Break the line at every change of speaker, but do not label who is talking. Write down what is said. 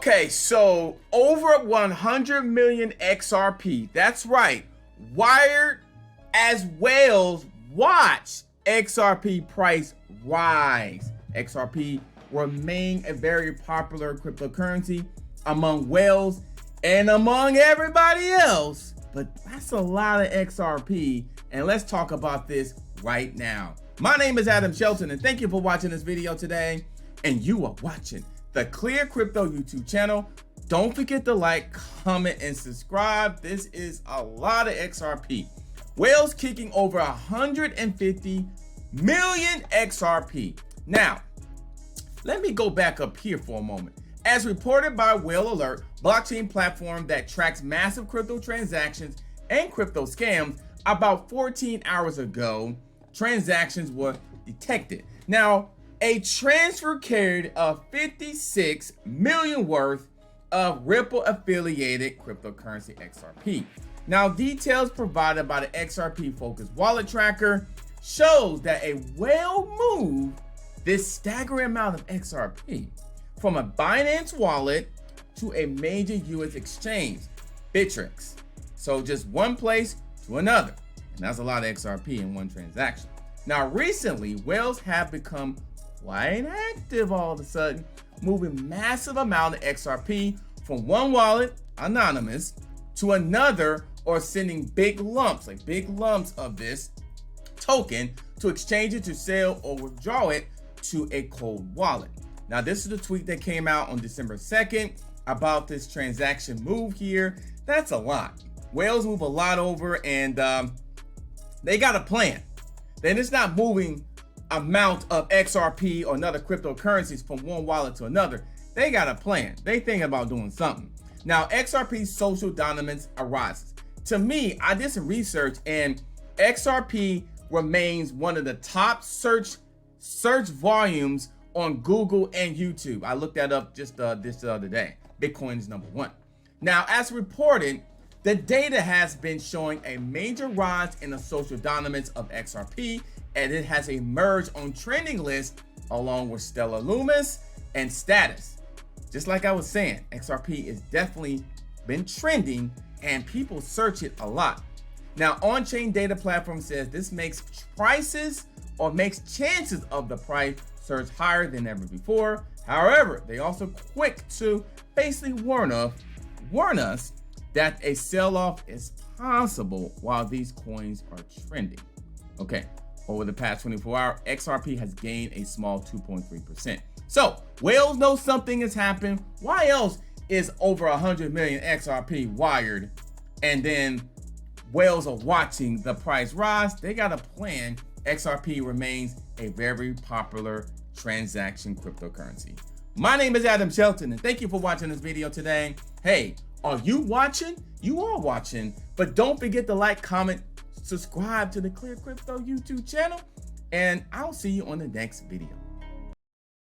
Okay, so over 100 million XRP. That's right. Wired as whales watch XRP price rise. XRP remain a very popular cryptocurrency among whales and among everybody else. But that's a lot of XRP, and let's talk about this right now. My name is Adam Shelton, and thank you for watching this video today. And you are watching the ClearCryptos YouTube channel. Don't forget to like, comment, and subscribe. This is a lot of XRP. Whales kicking over 150 million XRP. Now, let me go back up here for a moment. As reported by Whale Alert, blockchain platform that tracks massive crypto transactions and crypto scams, about 14 hours ago, transactions were detected. Now, a transfer carried a 56 million worth of Ripple affiliated cryptocurrency XRP. Now, details provided by the XRP-focused wallet tracker shows that a whale moved this staggering amount of XRP from a Binance wallet to a major US exchange, Bittrex. So just one place to another. And that's a lot of XRP in one transaction. Now, recently, whales have become quite active all of a sudden, moving massive amount of XRP from one wallet, anonymous, to another, or sending big lumps of this token to exchange it to sell or withdraw it to a cold wallet. Now, this is the tweet that came out on December 2nd about this transaction move here. That's a lot. Whales move a lot over, and they got a plan. Then it's not moving amount of XRP or another cryptocurrencies from one wallet to another. They got a plan. They thinking about doing something. Now, XRP's social dominance arises. To me, I did some research, and XRP remains one of the top search volumes on Google and YouTube. I looked that up just this other day. Bitcoin is number one. Now, as reported, the data has been showing a major rise in the social dominance of XRP, and it has emerged on trending lists along with Stellar Lumis and Status. Just like I was saying, XRP is definitely been trending and people search it a lot. Now, on-chain data platform says this makes prices or makes chances of the price surge higher than ever before. However, they also quick to basically warn us that a sell-off is possible while these coins are trending. Okay, over the past 24 hours, XRP has gained a small 2.3%. So, whales know something has happened. Why else is over 100 million XRP wired? And then whales are watching the price rise. They got a plan. XRP remains a very popular transaction cryptocurrency. My name is Adam Shelton, and thank you for watching this video today. Hey, are you watching? You are watching, but don't forget to like, comment, subscribe to the ClearCryptos YouTube channel, and I'll see you on the next video.